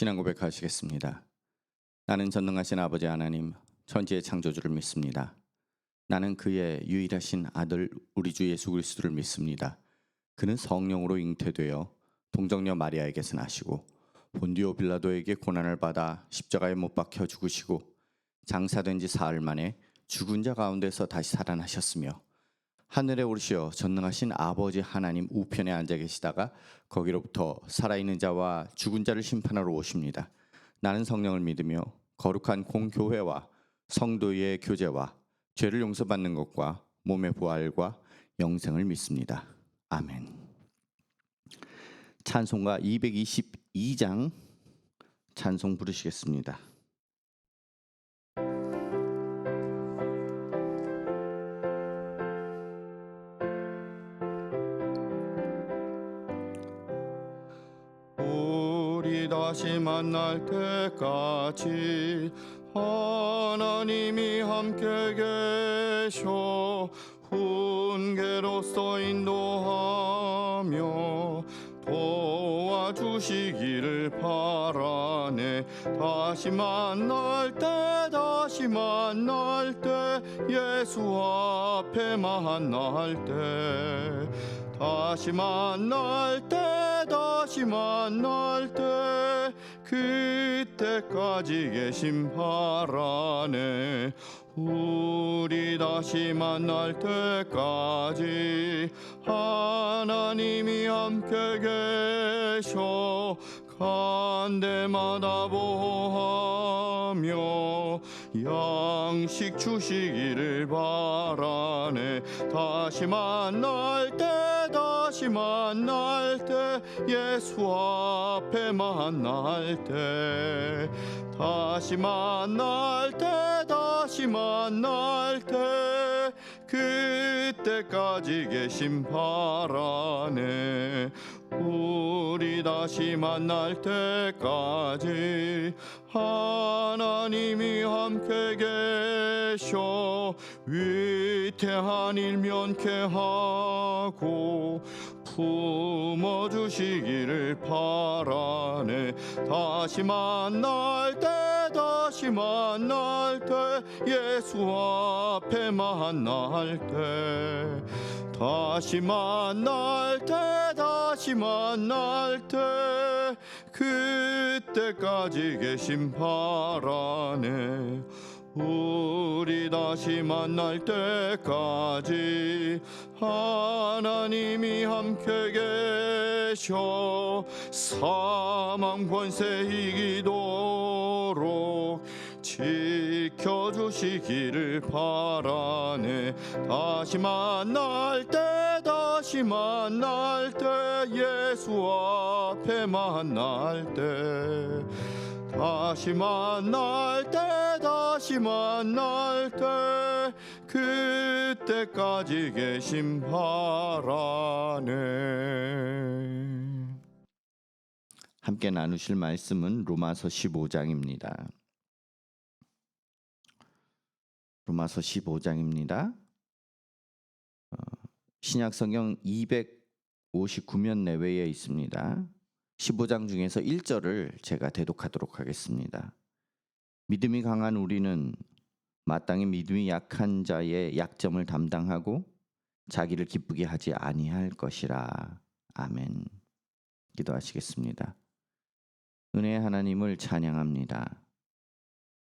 신앙 고백하시겠습니다. 나는 전능하신 아버지 하나님, 천지의 창조주를 믿습니다. 나는 그의 유일하신 아들 우리 주 예수 그리스도를 믿습니다. 그는 성령으로 잉태되어 동정녀 마리아에게서 나시고 본디오 빌라도에게 고난을 받아 십자가에 못 박혀 죽으시고 장사된 지 사흘 만에 죽은 자 가운데서 다시 살아나셨으며 하늘에 오르시어 전능하신 아버지 하나님 우편에 앉아 계시다가 거기로부터 살아있는 자와 죽은 자를 심판하러 오십니다. 나는 성령을 믿으며 거룩한 공교회와 성도의 교제와 죄를 용서받는 것과 몸의 부활과 영생을 믿습니다. 아멘. 찬송가 222장 찬송 부르시겠습니다. 우리 다시 만날 때까지 하나님이 함께 계셔 훈계로서 인도하며 도와주시기를 바라네. 다시 만날 때 예수 앞에 만날 때 다시 만날 때 그때까지 계심 바라네. 우리 다시 만날 때까지 하나님이 함께 계셔 간대마다 보호하며 양식 주시기를 바라네. 다시 만날 때 예수 앞에 만날 때 다시 만날 때 그때까지 계심 바라네. 우리 다시 만날 때까지 하나님이 함께 계셔 위태한 일 면케하고 품어주시기를 바라네. 다시 만날 때 예수 앞에 만날 때 다시 만날 때 그때까지 계심 바라네. 우리 다시 만날 때까지 하나님이 함께 계셔 사망 권세 이기도록 지켜주시기를 바라네. 다시 만날 때 예수 앞에 만날 때 다시 만날 때 그때까지 계심 바라네. 함께 나누실 말씀은 로마서 15장입니다. 로마서 15장입니다. 신약성경 259면 내외에 있습니다. 15장 중에서 1절을 제가 대독하도록 하겠습니다. 믿음이 강한 우리는 마땅히 믿음이 약한 자의 약점을 담당하고 자기를 기쁘게 하지 아니할 것이라. 아멘. 기도하시겠습니다. 은혜의 하나님을 찬양합니다.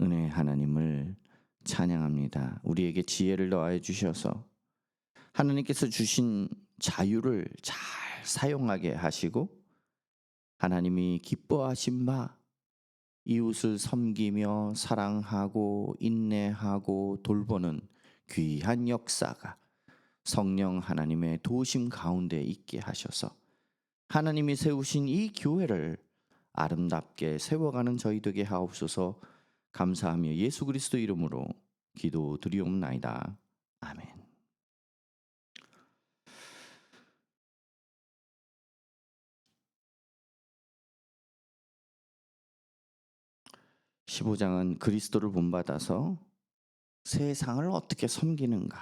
은혜의 하나님을 찬양합니다. 우리에게 지혜를 더하여 주셔서 하나님께서 주신 자유를 잘 사용하게 하시고 하나님이 기뻐하신 바 이웃을 섬기며 사랑하고 인내하고 돌보는 귀한 역사가 성령 하나님의 도우심 가운데 있게 하셔서 하나님이 세우신 이 교회를 아름답게 세워가는 저희 되게 하옵소서. 감사하며 예수 그리스도 이름으로 기도드리옵나이다. 아멘. (15장은) 그리스도를 본받아서 세상을 어떻게 섬기는가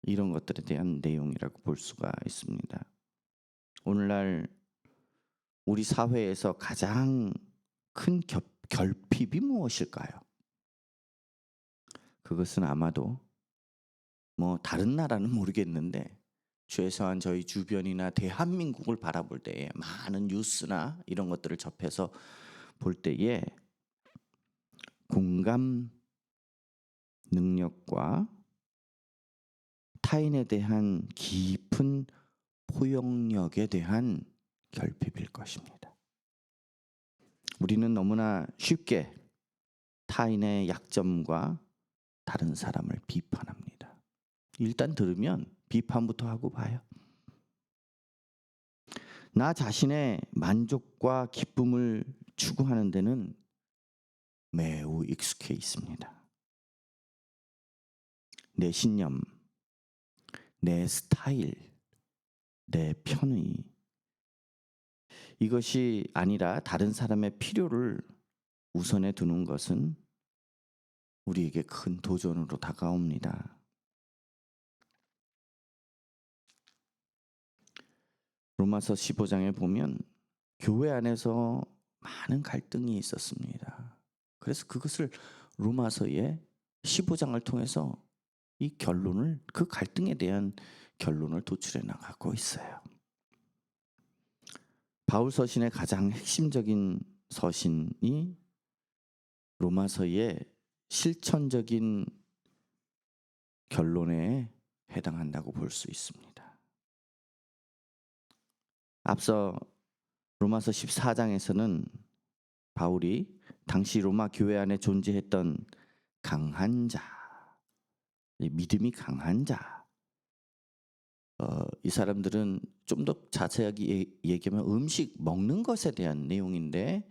이런 것들에 대한 내용이라고 볼 수가 있습니다. 오늘날 우리 사회에서 가장 큰 결핍이 무엇일까요? 그것은 아마도 뭐 다른 나라는 모르겠는데 최소한 저희 주변이나 대한민국을 바라볼 때에 많은 뉴스나 이런 것들을 접해서 볼 때에 공감 능력과 타인에 대한 깊은 포용력에 대한 결핍일 것입니다. 우리는 너무나 쉽게 타인의 약점과 다른 사람을 비판합니다. 일단 들으면 비판부터 하고 봐요. 나 자신의 만족과 기쁨을 추구하는 데는 매우 익숙해 있습니다. 내 신념, 내 스타일, 내 편의, 이것이 아니라 다른 사람의 필요를 우선에 두는 것은 우리에게 큰 도전으로 다가옵니다. 로마서 15장에 보면 교회 안에서 많은 갈등이 있었습니다. 그래서 그것을 로마서의 15장을 통해서 그 갈등에 대한 결론을 도출해 나가고 있어요. 바울 서신의 가장 핵심적인 서신이 로마서의 실천적인 결론에 해당한다고 볼 수 있습니다. 앞서 로마서 14장에서는 바울이 당시 로마 교회 안에 존재했던 강한 자, 믿음이 강한 자, 이 사람들은 좀 더 자세하게 얘기하면 음식 먹는 것에 대한 내용인데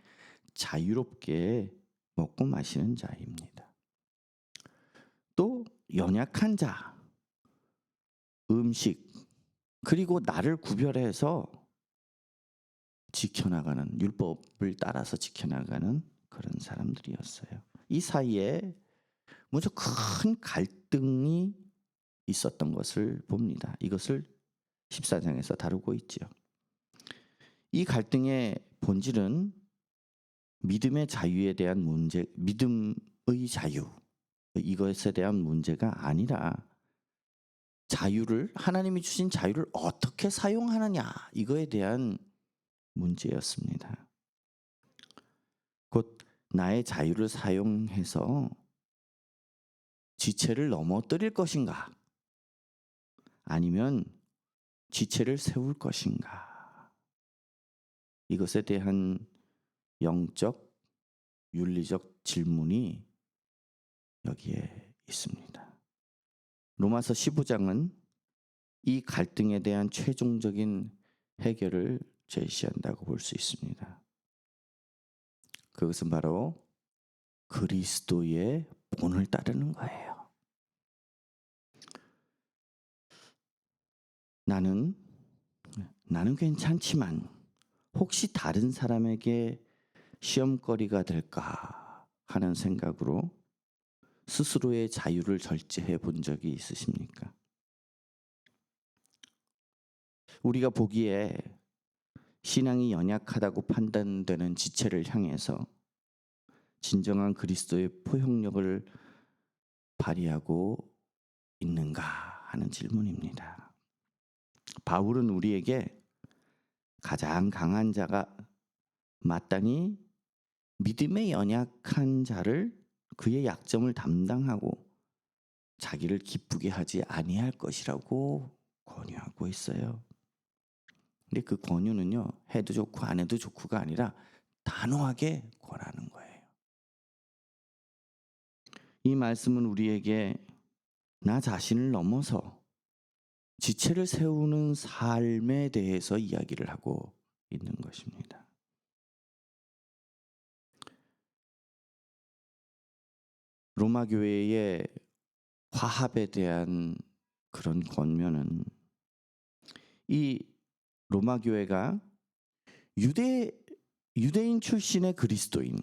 자유롭게 먹고 마시는 자입니다. 또 연약한 자, 음식, 그리고 나를 구별해서 지켜나가는, 율법을 따라서 지켜나가는 그런 사람들이었어요. 이 사이에 먼저 큰 갈등이 있었던 것을 봅니다. 이것을 14장에서 다루고 있죠. 이 갈등의 본질은 믿음의 자유에 대한 문제, 믿음의 자유, 이것에 대한 문제가 아니라 자유를, 하나님이 주신 자유를 어떻게 사용하느냐, 이거에 대한 문제였습니다. 곧 나의 자유를 사용해서 지체를 넘어뜨릴 것인가, 아니면 지체를 세울 것인가, 이것에 대한 영적, 윤리적 질문이 여기에 있습니다. 로마서 15장은 이 갈등에 대한 최종적인 해결을 제시한다고 볼 수 있습니다. 그것은 바로 그리스도의 본을 따르는 거예요. 나는 괜찮지만 혹시 다른 사람에게 시험거리가 될까 하는 생각으로 스스로의 자유를 절제해 본 적이 있으십니까? 우리가 보기에 신앙이 연약하다고 판단되는 지체를 향해서 진정한 그리스도의 포용력을 발휘하고 있는가 하는 질문입니다. 바울은 우리에게 가장 강한 자가 마땅히 믿음에 연약한 자를, 그의 약점을 담당하고 자기를 기쁘게 하지 아니할 것이라고 권유하고 있어요. 근데 그 권유는요, 해도 좋고 안 해도 좋고가 아니라 단호하게 권하는 거예요. 이 말씀은 우리에게 나 자신을 넘어서 지체를 세우는 삶에 대해서 이야기를 하고 있는 것입니다. 로마 교회의 화합에 대한 그런 권면은 이 로마 교회가 유대인 출신의 그리스도인,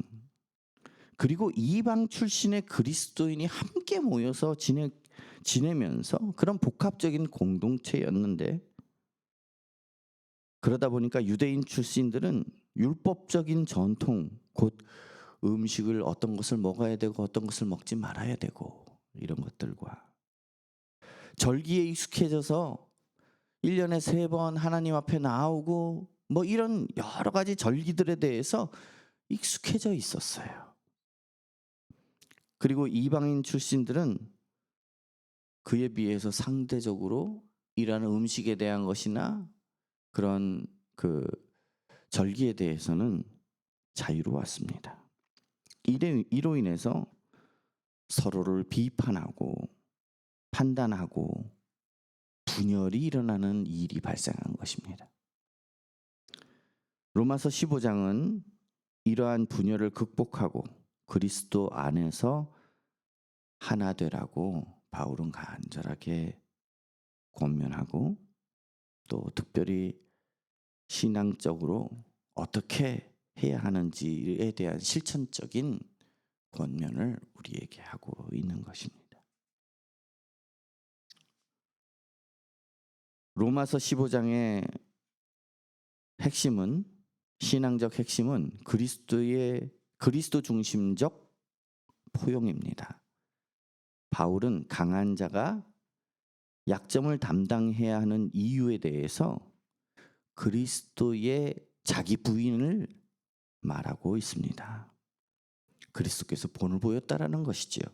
그리고 이방 출신의 그리스도인이 함께 모여서 지내면서 그런 복합적인 공동체였는데, 그러다 보니까 유대인 출신들은 율법적인 전통, 곧 음식을 어떤 것을 먹어야 되고 어떤 것을 먹지 말아야 되고 이런 것들과 절기에 익숙해져서 1년에 3번 하나님 앞에 나오고 뭐 이런 여러 가지 절기들에 대해서 익숙해져 있었어요. 그리고 이방인 출신들은 그에 비해서 상대적으로 이러한 음식에 대한 것이나 그런 그 절기에 대해서는 자유로웠습니다. 이로 인해서 서로를 비판하고 판단하고 분열이 일어나는 일이 발생한 것입니다. 로마서 15장은 이러한 분열을 극복하고 그리스도 안에서 하나 되라고 바울은 간절하게 권면하고 또 특별히 신앙적으로 어떻게 해야 하는지에 대한 실천적인 권면을 우리에게 하고 있는 것입니다. 로마서 15장의 핵심은 신앙적 핵심은 그리스도 중심적 포용입니다. 바울은 강한 자가 약점을 담당해야 하는 이유에 대해서 그리스도의 자기 부인을 말하고 있습니다. 그리스도께서 본을 보였다라는 것이지요.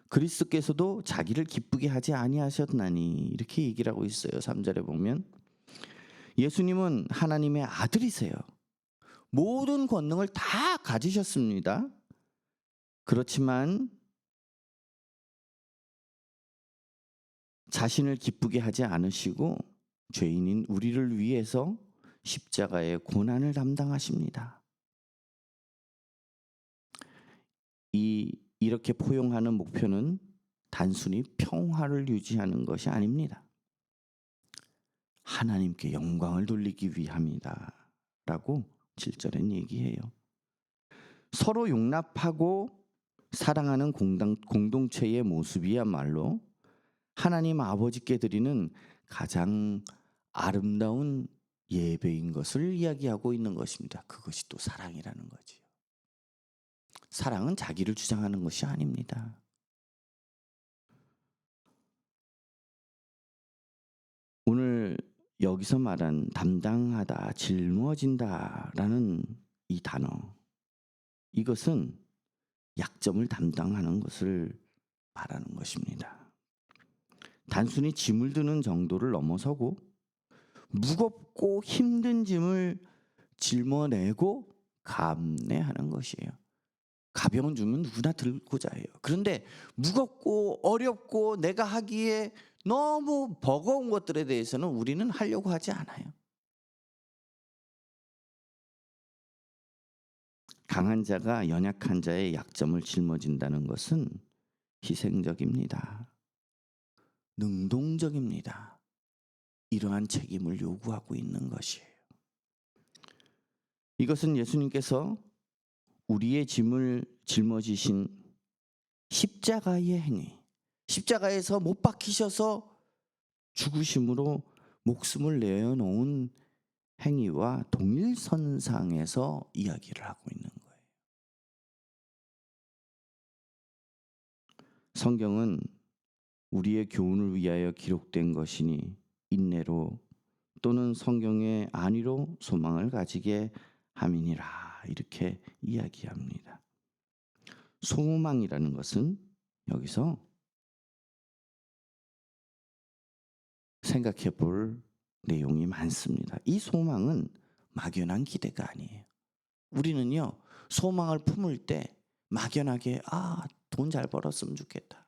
그리스도께서도 자기를 기쁘게 하지 아니하셨나니 이렇게 얘기를 하고 있어요. 3절에 보면 예수님은 하나님의 아들이세요. 모든 권능을 다 가지셨습니다. 그렇지만 자신을 기쁘게 하지 않으시고 죄인인 우리를 위해서 십자가의 고난을 담당하십니다. 이렇게 포용하는 목표는 단순히 평화를 유지하는 것이 아닙니다. 하나님께 영광을 돌리기 위함이다 라고 7절엔 얘기해요. 서로 용납하고 사랑하는 공동체의 모습이야말로 하나님 아버지께 드리는 가장 아름다운 예배인 것을 이야기하고 있는 것입니다. 그것이 또 사랑이라는 거지요. 사랑은 자기를 주장하는 것이 아닙니다. 오늘 여기서 말한 담당하다, 짊어진다라는 이 단어, 이것은 약점을 담당하는 것을 말하는 것입니다. 단순히 짐을 드는 정도를 넘어서고 무겁고 힘든 짐을 짊어내고 감내하는 것이에요. 가벼운 짐은 누구나 들고자 해요. 그런데 무겁고 어렵고 내가 하기에 너무 버거운 것들에 대해서는 우리는 하려고 하지 않아요. 강한 자가 연약한 자의 약점을 짊어진다는 것은 희생적입니다. 능동적입니다. 이러한 책임을 요구하고 있는 것이에요. 이것은 예수님께서 우리의 짐을 짊어지신 십자가의 행위, 십자가에서 못 박히셔서 죽으심으로 목숨을 내어놓은 행위와 동일선상에서 이야기를 하고 있는 거예요. 성경은 우리의 교훈을 위하여 기록된 것이니 인내로 또는 성경의 안위로 소망을 가지게 함이니라 이렇게 이야기합니다. 소망이라는 것은 여기서 생각해 볼 내용이 많습니다. 이 소망은 막연한 기대가 아니에요. 우리는요, 소망을 품을 때 막연하게 돈 잘 벌었으면 좋겠다.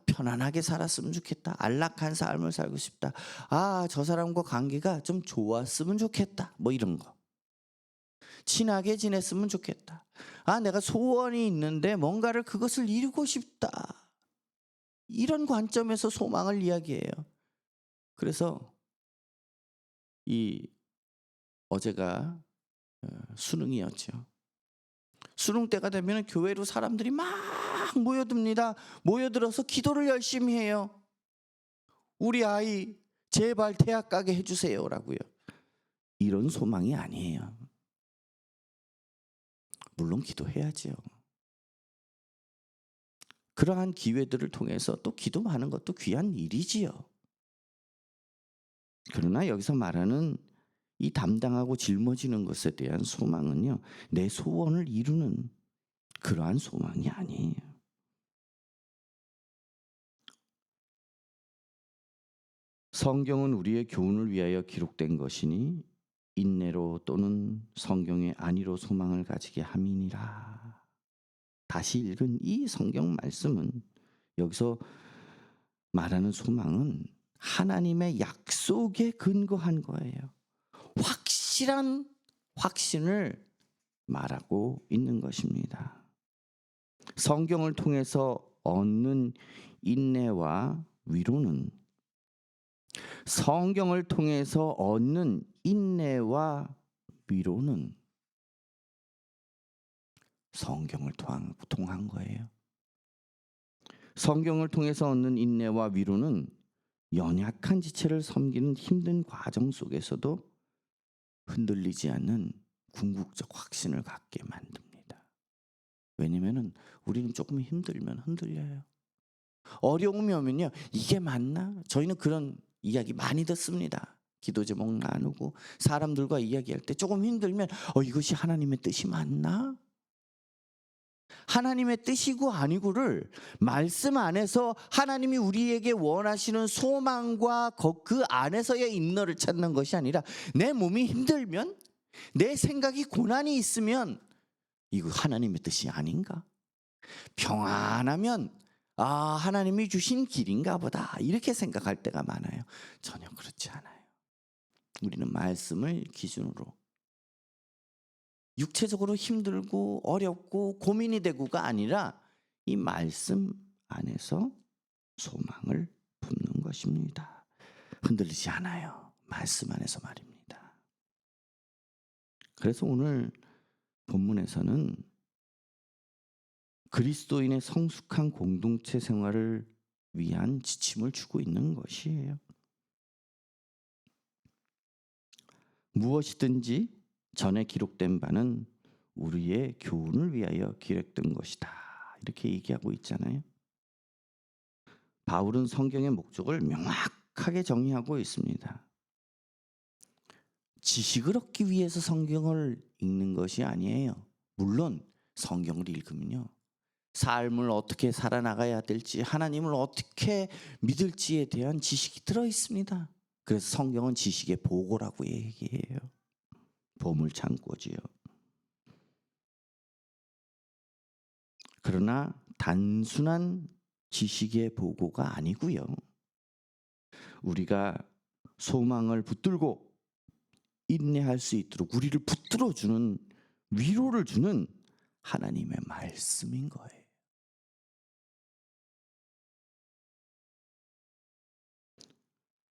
편안하게 살았으면 좋겠다. 안락한 삶을 살고 싶다. 저 사람과 관계가 좀 좋았으면 좋겠다. 뭐 이런 거. 친하게 지냈으면 좋겠다. 내가 소원이 있는데 뭔가를 그것을 이루고 싶다. 이런 관점에서 소망을 이야기해요. 그래서 어제가 수능이었죠. 수능 때가 되면 교회로 사람들이 막 모여듭니다. 모여들어서 기도를 열심히 해요. 우리 아이 제발 대학 가게 해주세요라고요. 이런 소망이 아니에요. 물론 기도해야지요. 그러한 기회들을 통해서 또 기도하는 것도 귀한 일이지요. 그러나 여기서 말하는 이 담당하고 짊어지는 것에 대한 소망은요, 내 소원을 이루는 그러한 소망이 아니에요. 성경은 우리의 교훈을 위하여 기록된 것이니 인내로 또는 성경의 안위로 소망을 가지게 함이니라. 다시 읽은 이 성경 말씀은 여기서 말하는 소망은 하나님의 약속에 근거한 거예요. 확실한 확신을 말하고 있는 것입니다. 성경을 통해서 얻는 인내와 위로는 성경을 통해서 얻는 인내와 위로는 성경을 통한 거예요. 성경을 통해서 얻는 인내와 위로는 연약한 지체를 섬기는 힘든 과정 속에서도 흔들리지 않는 궁극적 확신을 갖게 만듭니다. 왜냐면은 우리는 조금 힘들면 흔들려요. 어려움이 오면요, 이게 맞나? 저희는 그런 이야기 많이 듣습니다. 기도 제목 나누고 사람들과 이야기할 때 조금 힘들면 이것이 하나님의 뜻이 맞나? 하나님의 뜻이고 아니고를 말씀 안에서 하나님이 우리에게 원하시는 소망과 그 안에서의 인너를 찾는 것이 아니라 내 몸이 힘들면, 내 생각이 고난이 있으면 이거 하나님의 뜻이 아닌가? 평안하면 하나님이 주신 길인가 보다 이렇게 생각할 때가 많아요. 전혀 그렇지 않아요. 우리는 말씀을 기준으로 육체적으로 힘들고 어렵고 고민이 되고가 아니라 이 말씀 안에서 소망을 품는 것입니다. 흔들리지 않아요. 말씀 안에서 말입니다. 그래서 오늘 본문에서는 그리스도인의 성숙한 공동체 생활을 위한 지침을 주고 있는 것이에요. 무엇이든지 전에 기록된 바는 우리의 교훈을 위하여 기록된 것이다. 이렇게 얘기하고 있잖아요. 바울은 성경의 목적을 명확하게 정의하고 있습니다. 지식을 얻기 위해서 성경을 읽는 것이 아니에요. 물론 성경을 읽으면요, 삶을 어떻게 살아나가야 될지, 하나님을 어떻게 믿을지에 대한 지식이 들어 있습니다. 그래서 성경은 지식의 보고라고 얘기해요. 보물창고지요. 그러나 단순한 지식의 보고가 아니고요, 우리가 소망을 붙들고 인내할 수 있도록 우리를 붙들어주는, 위로를 주는 하나님의 말씀인 거예요.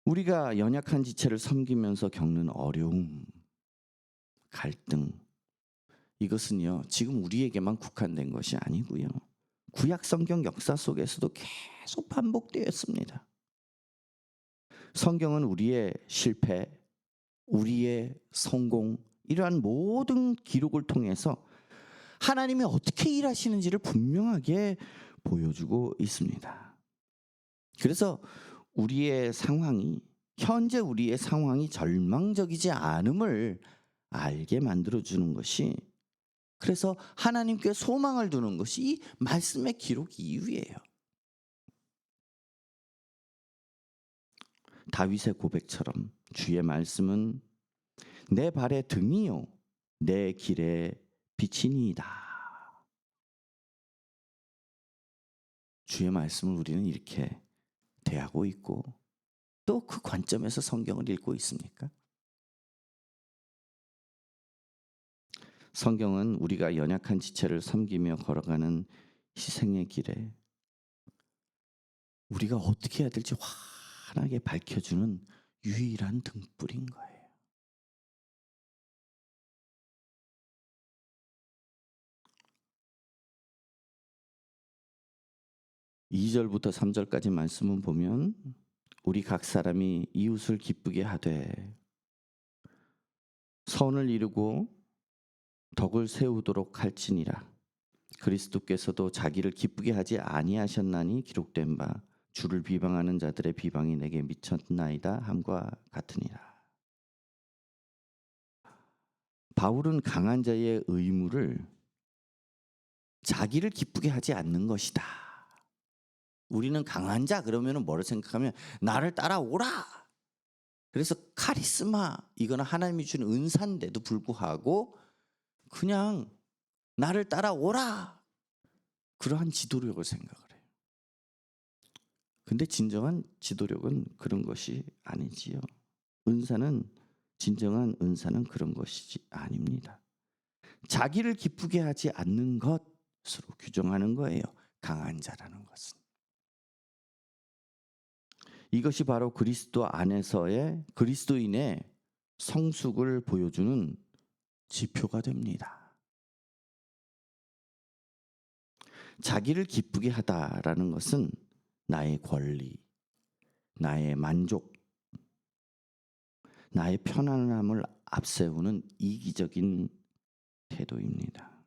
우리가 연약한 지체를 섬기면서 겪는 어려움, 갈등, 이것은요, 지금 우리에게만 국한된 것이 아니고요, 구약 성경 역사 속에서도 계속 반복되었습니다. 성경은 우리의 실패, 우리의 성공, 이러한 모든 기록을 통해서 하나님이 어떻게 일하시는지를 분명하게 보여주고 있습니다. 그래서 현재 우리의 상황이 절망적이지 않음을 알게 만들어주는 것이, 그래서 하나님께 소망을 두는 것이 이 말씀의 기록 이유예요. 다윗의 고백처럼 주의 말씀은 내 발의 등이요 내 길의 빛이니이다. 주의 말씀을 우리는 이렇게 대하고 있고, 또 그 관점에서 성경을 읽고 있습니까? 성경은 우리가 연약한 지체를 섬기며 걸어가는 희생의 길에 우리가 어떻게 해야 될지 환하게 밝혀주는 유일한 등불인 거예요. 2절부터 3절까지 말씀을 보면 우리 각 사람이 이웃을 기쁘게 하되 선을 이루고 덕을 세우도록 할지니라. 그리스도께서도 자기를 기쁘게 하지 아니하셨나니 기록된 바 주를 비방하는 자들의 비방이 내게 미쳤나이다 함과 같으니라. 바울은 강한 자의 의무를 자기를 기쁘게 하지 않는 것이다. 우리는 강한 자 그러면 뭐를 생각하면 나를 따라오라. 그래서 카리스마 이거는 하나님이 준 은사인데도 불구하고 그냥 나를 따라오라. 그러한 지도력을 생각을 해요. 근데 진정한 지도력은 그런 것이 아니지요. 진정한 은사는 그런 것이 아닙니다. 자기를 기쁘게 하지 않는 것으로 규정하는 거예요. 강한 자라는 것은. 이것이 바로 그리스도 안에서의 그리스도인의 성숙을 보여주는 지표가 됩니다. 자기를 기쁘게 하다라는 것은 나의 권리, 나의 만족, 나의 편안함을 앞세우는 이기적인 태도입니다.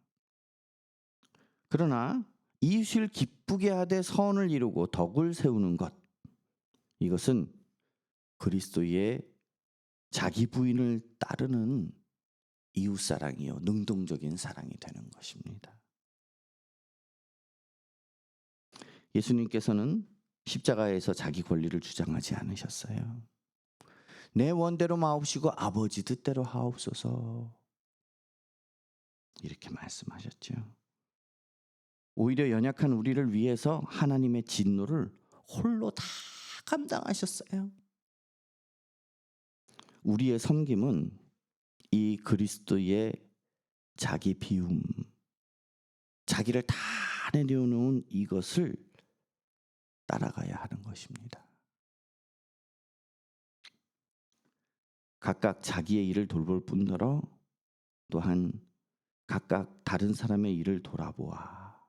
그러나 이웃을 기쁘게 하되 선을 이루고 덕을 세우는 것, 이것은 그리스도의 자기 부인을 따르는 이웃사랑이요 능동적인 사랑이 되는 것입니다. 예수님께서는 십자가에서 자기 권리를 주장하지 않으셨어요. 내 원대로 마옵시고 아버지 뜻대로 하옵소서 이렇게 말씀하셨죠. 오히려 연약한 우리를 위해서 하나님의 진노를 홀로 다 감당하셨어요. 우리의 섬김은 이 그리스도의 자기 비움, 자기를 다 내려놓은 이것을 따라가야 하는 것입니다. 각각 자기의 일을 돌볼 뿐더러 또한 각각 다른 사람의 일을 돌아보아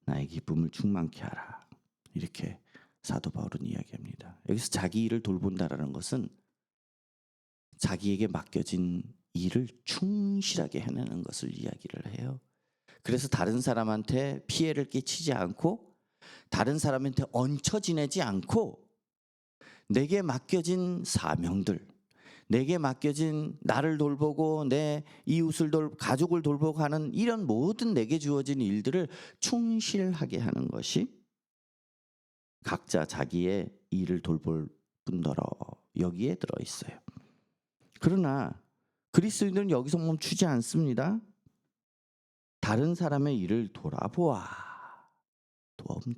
나의 기쁨을 충만케 하라. 이렇게 사도 바울은 이야기합니다. 여기서 자기 일을 돌본다라는 것은 자기에게 맡겨진 일을 충실하게 해내는 것을 이야기를 해요. 그래서 다른 사람한테 피해를 끼치지 않고 다른 사람한테 얹혀 지내지 않고 내게 맡겨진 사명들, 내게 맡겨진 나를 돌보고 내 이웃을 가족을 돌보고 하는 이런 모든 내게 주어진 일들을 충실하게 하는 것이 각자 자기의 일을 돌볼 뿐더러 여기에 들어있어요. 그러나 그리스도인들은 여기서 멈추지 않습니다. 다른 사람의 일을 돌아보아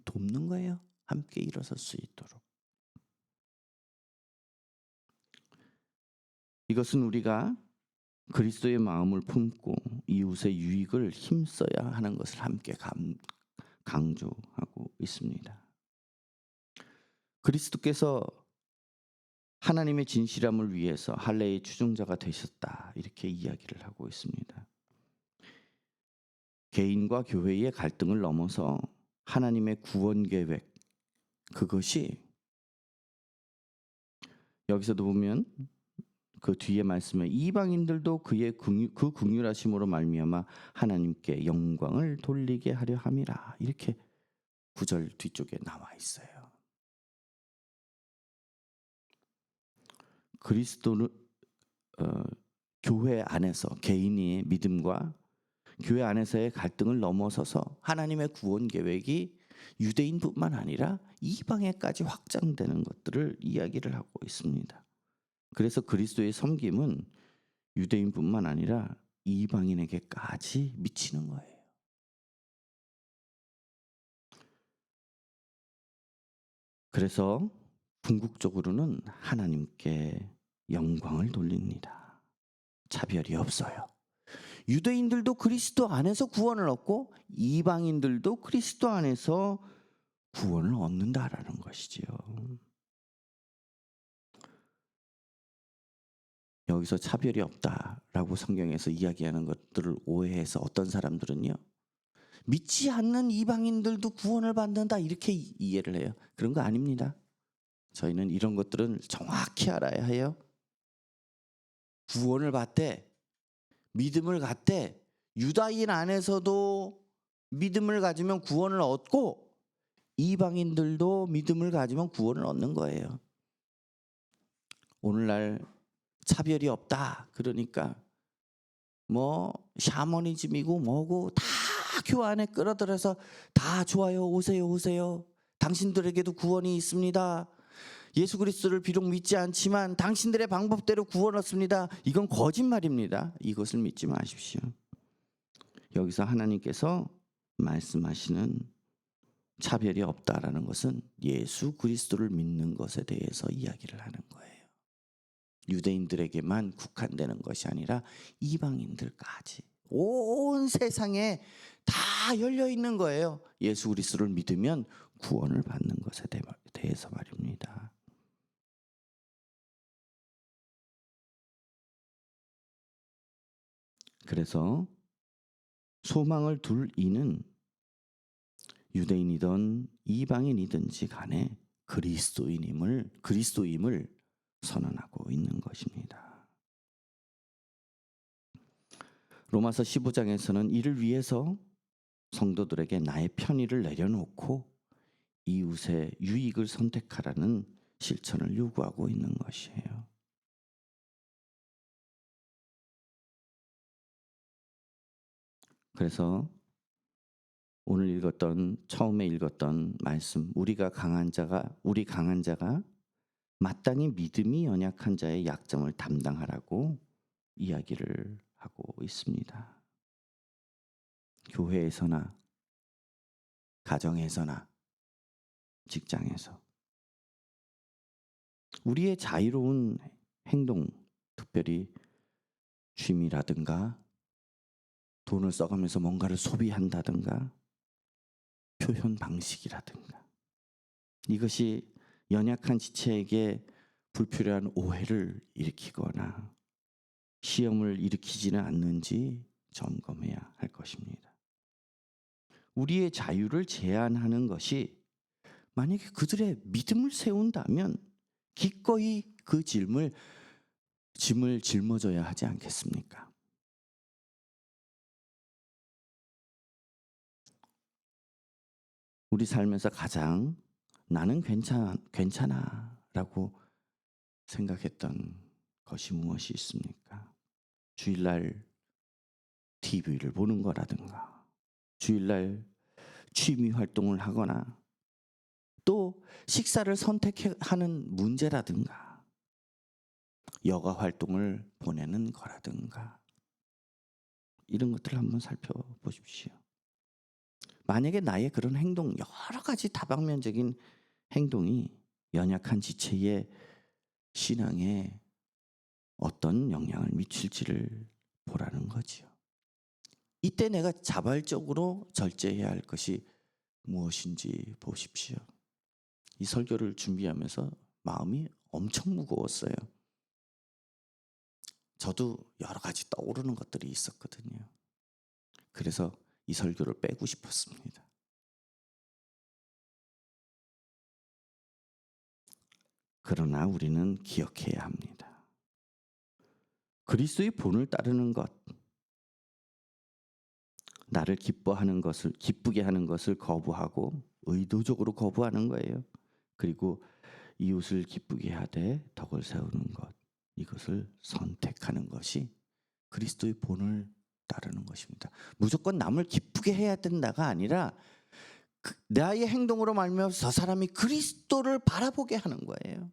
돕는 거예요. 함께 일어설 수 있도록. 이것은 우리가 그리스도의 마음을 품고 이웃의 유익을 힘써야 하는 것을 함께 강조하고 있습니다. 그리스도께서 하나님의 진실함을 위해서 할례의 추종자가 되셨다 이렇게 이야기를 하고 있습니다. 개인과 교회의 갈등을 넘어서 하나님의 구원 계획, 그것이 여기서도 보면 그 뒤에 말씀에 이방인들도 그 긍휼하심으로 말미암아 하나님께 영광을 돌리게 하려 함이라 이렇게 9절 뒤쪽에 나와 있어요. 그리스도는 교회 안에서 개인의 믿음과 교회 안에서의 갈등을 넘어서서 하나님의 구원 계획이 유대인뿐만 아니라 이방에까지 확장되는 것들을 이야기를 하고 있습니다. 그래서 그리스도의 섬김은 유대인뿐만 아니라 이방인에게까지 미치는 거예요. 그래서 궁극적으로는 하나님께 영광을 돌립니다. 차별이 없어요. 유대인들도 그리스도 안에서 구원을 얻고 이방인들도 그리스도 안에서 구원을 얻는다라는 것이지요. 여기서 차별이 없다라고 성경에서 이야기하는 것들을 오해해서 어떤 사람들은요, 믿지 않는 이방인들도 구원을 받는다 이렇게 이해를 해요. 그런 거 아닙니다. 저희는 이런 것들은 정확히 알아야 해요. 구원을 받되 믿음을 갖되 유다인 안에서도 믿음을 가지면 구원을 얻고 이방인들도 믿음을 가지면 구원을 얻는 거예요. 오늘날 차별이 없다. 그러니까 뭐 샤머니즘이고 뭐고 다 교회 안에 끌어들여서 다 좋아요. 오세요. 오세요. 당신들에게도 구원이 있습니다. 예수 그리스도를 비록 믿지 않지만 당신들의 방법대로 구원 얻습니다. 이건 거짓말입니다. 이것을 믿지 마십시오. 여기서 하나님께서 말씀하시는 차별이 없다라는 것은 예수 그리스도를 믿는 것에 대해서 이야기를 하는 거예요. 유대인들에게만 국한되는 것이 아니라 이방인들까지 온 세상에 다 열려 있는 거예요. 예수 그리스도를 믿으면 구원을 받는 것에 대해서 말입니다. 그래서 소망을 둘 이는 유대인이든 이방인이든지 간에 그리스도임을 선언하고 있는 것입니다. 로마서 15장에서는 이를 위해서 성도들에게 나의 편의를 내려놓고 이웃의 유익을 선택하라는 실천을 요구하고 있는 것이에요. 그래서 오늘 처음에 읽었던 말씀, 우리 강한 자가 마땅히 믿음이 연약한 자의 약점을 담당하라고 이야기를 하고 있습니다. 교회에서나 가정에서나 직장에서 우리의 자유로운 행동, 특별히 취미라든가 돈을 써가면서 뭔가를 소비한다든가 표현 방식이라든가 이것이 연약한 지체에게 불필요한 오해를 일으키거나 시험을 일으키지는 않는지 점검해야 할 것입니다. 우리의 자유를 제한하는 것이 만약에 그들의 믿음을 세운다면 기꺼이 그 짐을 짊어져야 하지 않겠습니까? 우리 삶에서 가장 나는 괜찮아 라고 생각했던 것이 무엇이 있습니까? 주일날 TV를 보는 거라든가 주일날 취미 활동을 하거나 또 식사를 선택하는 문제라든가 여가 활동을 보내는 거라든가 이런 것들을 한번 살펴보십시오. 만약에 나의 그런 행동, 여러 가지 다방면적인 행동이 연약한 지체의 신앙에 어떤 영향을 미칠지를 보라는 거지요. 이때 내가 자발적으로 절제해야 할 것이 무엇인지 보십시오. 이 설교를 준비하면서 마음이 엄청 무거웠어요. 저도 여러 가지 떠오르는 것들이 있었거든요. 그래서 이 설교를 빼고 싶었습니다. 그러나 우리는 기억해야 합니다. 그리스도의 본을 따르는 것, 나를 기쁘게 하는 것을 거부하고 의도적으로 거부하는 거예요. 그리고 이웃을 기쁘게 하되 덕을 세우는 것, 이것을 선택하는 것이 그리스도의 본을 따르는 것입니다. 무조건 남을 기쁘게 해야 된다가 아니라 나의 행동으로 말미암아서 저 사람이 그리스도를 바라보게 하는 거예요.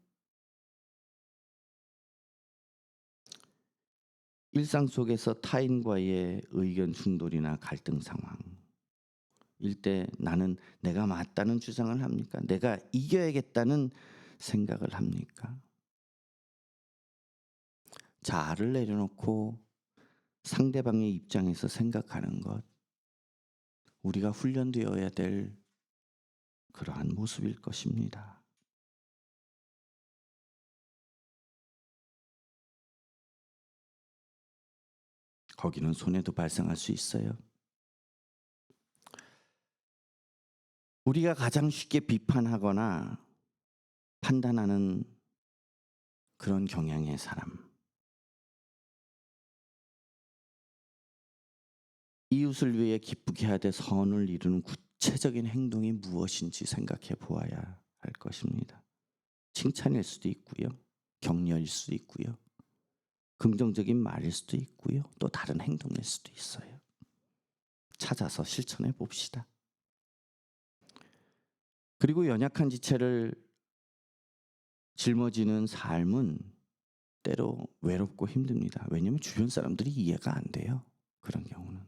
일상 속에서 타인과의 의견 충돌이나 갈등 상황 일때 나는 내가 맞다는 주장을 합니까? 내가 이겨야겠다는 생각을 합니까? 자아를 내려놓고 상대방의 입장에서 생각하는 것, 우리가 훈련되어야 될 그러한 모습일 것입니다. 거기는 손해도 발생할 수 있어요. 우리가 가장 쉽게 비판하거나 판단하는 그런 경향의 사람. 이웃을 위해 기쁘게 하되 선을 이루는 구체적인 행동이 무엇인지 생각해 보아야 할 것입니다. 칭찬일 수도 있고요. 격려일 수도 있고요. 긍정적인 말일 수도 있고요. 또 다른 행동일 수도 있어요. 찾아서 실천해 봅시다. 그리고 연약한 지체를 짊어지는 삶은 때로 외롭고 힘듭니다. 왜냐하면 주변 사람들이 이해가 안 돼요. 그런 경우는.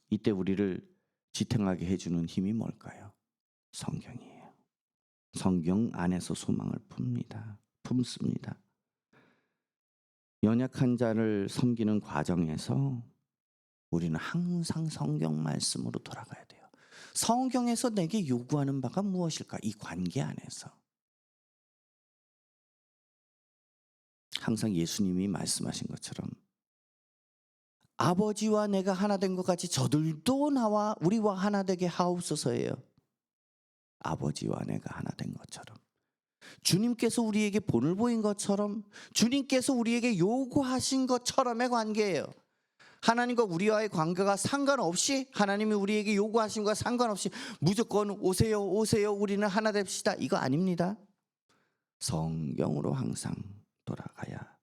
이때 우리를 지탱하게 해주는 힘이 뭘까요? 성경이에요. 성경 안에서 소망을 품습니다. 연약한 자를 섬기는 과정에서 우리는 항상 성경 말씀으로 돌아가야 돼요. 성경에서 내게 요구하는 바가 무엇일까? 이 관계 안에서. 항상 예수님이 말씀하신 것처럼 아버지와 내가 하나 된 것 같이 저들도 우리와 하나 되게 하옵소서예요. 아버지와 내가 하나 된 것처럼. 주님께서 우리에게 본을 보인 것처럼, 주님께서 우리에게 요구하신 것처럼의 관계예요. 하나님과 우리와의 관계가 상관없이, 하나님이 우리에게 요구하신 것과 상관없이 무조건 오세요 우리는 하나 됩시다, 이거 아닙니다. 성경으로 항상 돌아가야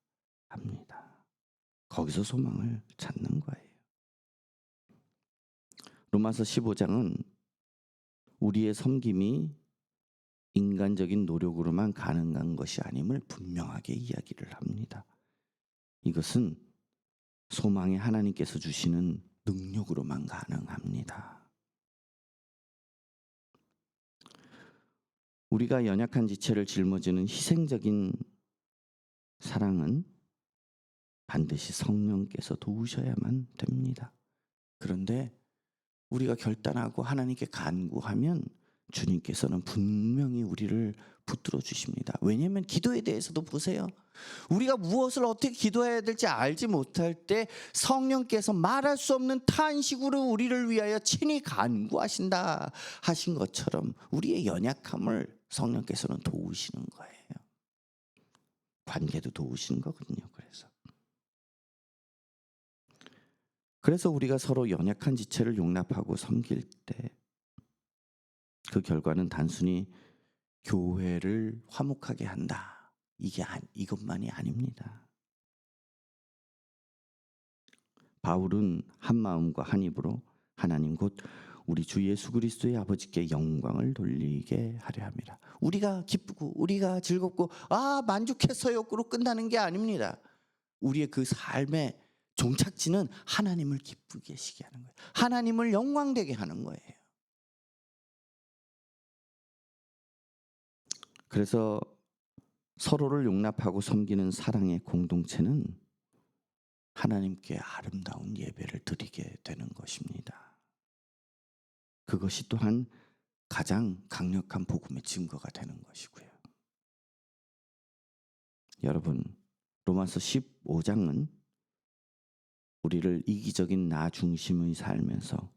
합니다. 거기서 소망을 찾는 거예요. 로마서 15장은 우리의 섬김이 인간적인 노력으로만 가능한 것이 아님을 분명하게 이야기를 합니다. 이것은 소망의 하나님께서 주시는 능력으로만 가능합니다. 우리가 연약한 지체를 짊어지는 희생적인 사랑은 반드시 성령께서 도우셔야만 됩니다. 그런데 우리가 결단하고 하나님께 간구하면 주님께서는 분명히 우리를 붙들어 주십니다. 왜냐하면 기도에 대해서도 보세요. 우리가 무엇을 어떻게 기도해야 될지 알지 못할 때 성령께서 말할 수 없는 탄식으로 우리를 위하여 친히 간구하신다 하신 것처럼 우리의 연약함을 성령께서는 도우시는 거예요. 관계도 도우시는 거거든요. 그래서 우리가 서로 연약한 지체를 용납하고 섬길 때 그 결과는 단순히 교회를 화목하게 한다, 이것만이 아닙니다. 바울은 한 마음과 한 입으로 하나님 곧 우리 주 예수 그리스도의 아버지께 영광을 돌리게 하려 합니다. 우리가 기쁘고 우리가 즐겁고 만족했어요로 끝나는 게 아닙니다. 우리의 그 삶의 종착지는 하나님을 기쁘게 하시게 하는 거예요. 하나님을 영광되게 하는 거예요. 그래서 서로를 용납하고 섬기는 사랑의 공동체는 하나님께 아름다운 예배를 드리게 되는 것입니다. 그것이 또한 가장 강력한 복음의 증거가 되는 것이고요. 여러분, 로마서 15장은 우리를 이기적인 나 중심의 삶에서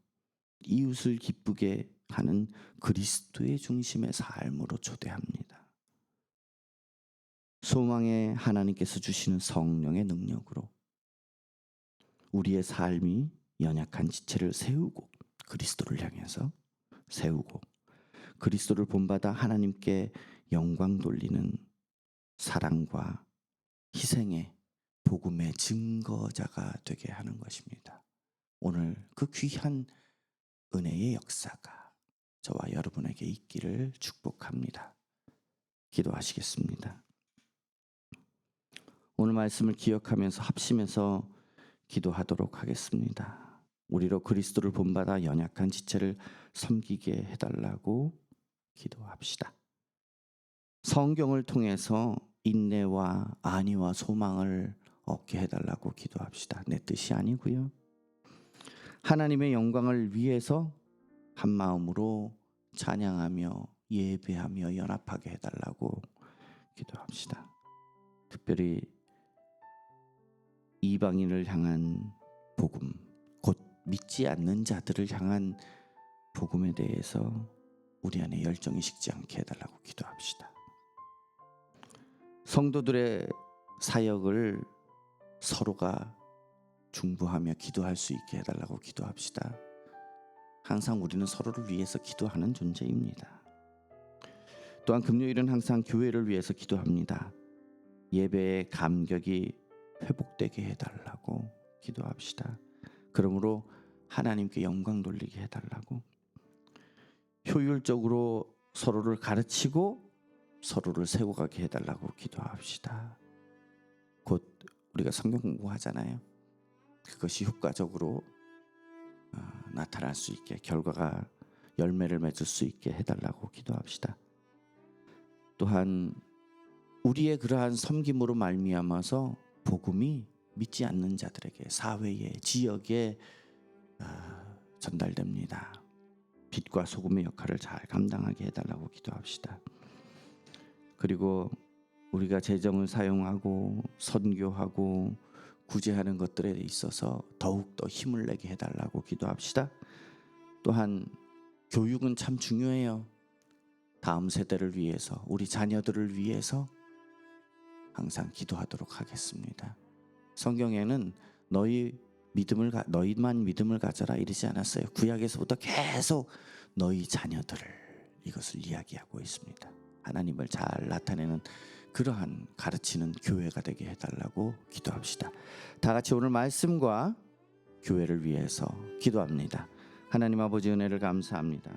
이웃을 기쁘게 하는 그리스도의 중심의 삶으로 초대합니다. 소망의 하나님께서 주시는 성령의 능력으로 우리의 삶이 연약한 지체를 세우고 그리스도를 향해서 세우고 그리스도를 본받아 하나님께 영광 돌리는 사랑과 희생의 복음의 증거자가 되게 하는 것입니다. 오늘 그 귀한 은혜의 역사가 저와 여러분에게 있기를 축복합니다. 기도하시겠습니다. 오늘 말씀을 기억하면서 합심해서 기도하도록 하겠습니다. 우리로 그리스도를 본받아 연약한 지체를 섬기게 해달라고 기도합시다. 성경을 통해서 인내와 안위와 소망을 얻게 해달라고 기도합시다. 내 뜻이 아니고요. 하나님의 영광을 위해서 한 마음으로 찬양하며 예배하며 연합하게 해달라고 기도합시다. 특별히 이방인을 향한 복음, 곧 믿지 않는 자들을 향한 복음에 대해서 우리 안에 열정이 식지 않게 해달라고 기도합시다. 성도들의 사역을 서로가 중보하며 기도할 수 있게 해달라고 기도합시다. 항상 우리는 서로를 위해서 기도하는 존재입니다. 또한 금요일은 항상 교회를 위해서 기도합니다. 예배의 감격이 회복되게 해달라고 기도합시다. 그러므로 하나님께 영광 돌리게 해달라고, 효율적으로 서로를 가르치고 서로를 세워가게 해달라고 기도합시다. 곧 우리가 성경 공부하잖아요. 그것이 효과적으로 나타날 수 있게, 결과가 열매를 맺을 수 있게 해달라고 기도합시다. 또한 우리의 그러한 섬김으로 말미암아서 복음이 믿지 않는 자들에게, 사회에, 지역에 전달됩니다. 빛과 소금의 역할을 잘 감당하게 해달라고 기도합시다. 그리고 우리가 재정을 사용하고 선교하고 구제하는 것들에 있어서 더욱더 힘을 내게 해달라고 기도합시다. 또한 교육은 참 중요해요. 다음 세대를 위해서, 우리 자녀들을 위해서 항상 기도하도록 하겠습니다. 성경에는 너희만 믿음을 가져라 이러지 않았어요. 구약에서부터 계속 너희 자녀들을, 이것을 이야기하고 있습니다. 하나님을 잘 나타내는 그러한 가르치는 교회가 되게 해달라고 기도합시다. 다 같이 오늘 말씀과 교회를 위해서 기도합니다. 하나님 아버지, 은혜를 감사합니다.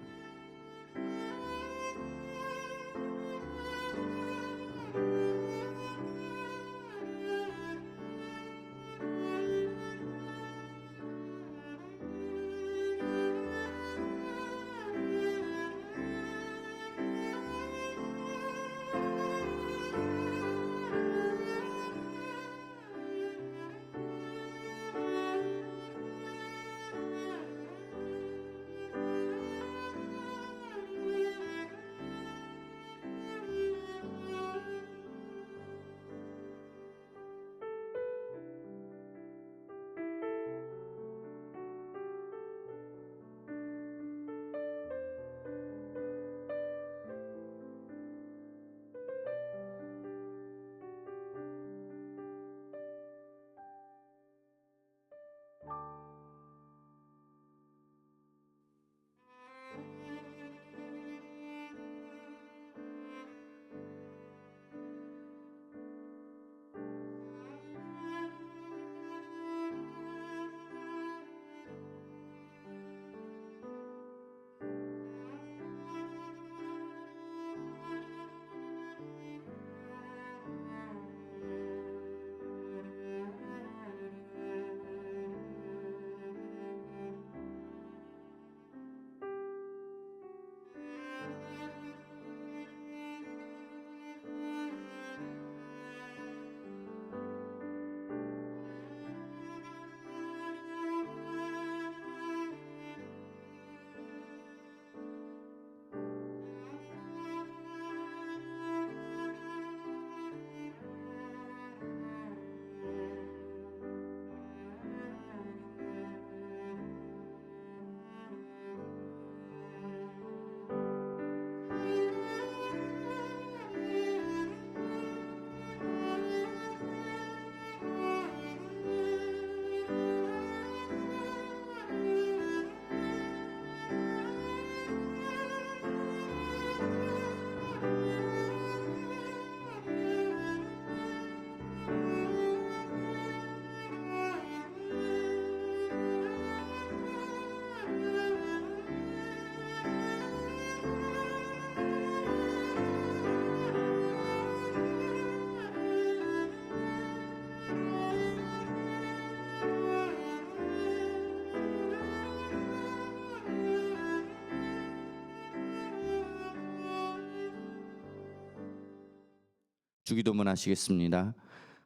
주기도문 하시겠습니다.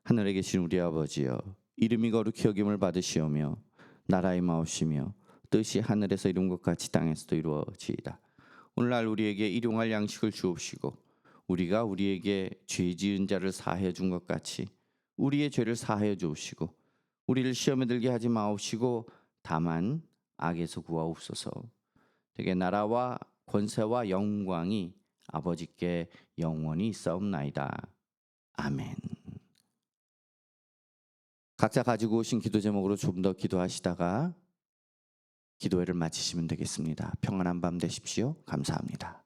하늘에 계신 우리 아버지여, 이름이 거룩히 여김을 받으시오며 나라의 마옵시며 뜻이 하늘에서 이룬 것 같이 땅에서도 이루어지이다. 오늘날 우리에게 일용할 양식을 주옵시고, 우리가 우리에게 죄 지은 자를 사하여 준 것 같이 우리의 죄를 사하여 주옵시고, 우리를 시험에 들게 하지 마옵시고 다만 악에서 구하옵소서. 되게 나라와 권세와 영광이 아버지께 영원히 있사옵나이다. 아멘. 각자 가지고 오신 기도 제목으로 좀 더 기도하시다가 기도회를 마치시면 되겠습니다. 평안한 밤 되십시오. 감사합니다.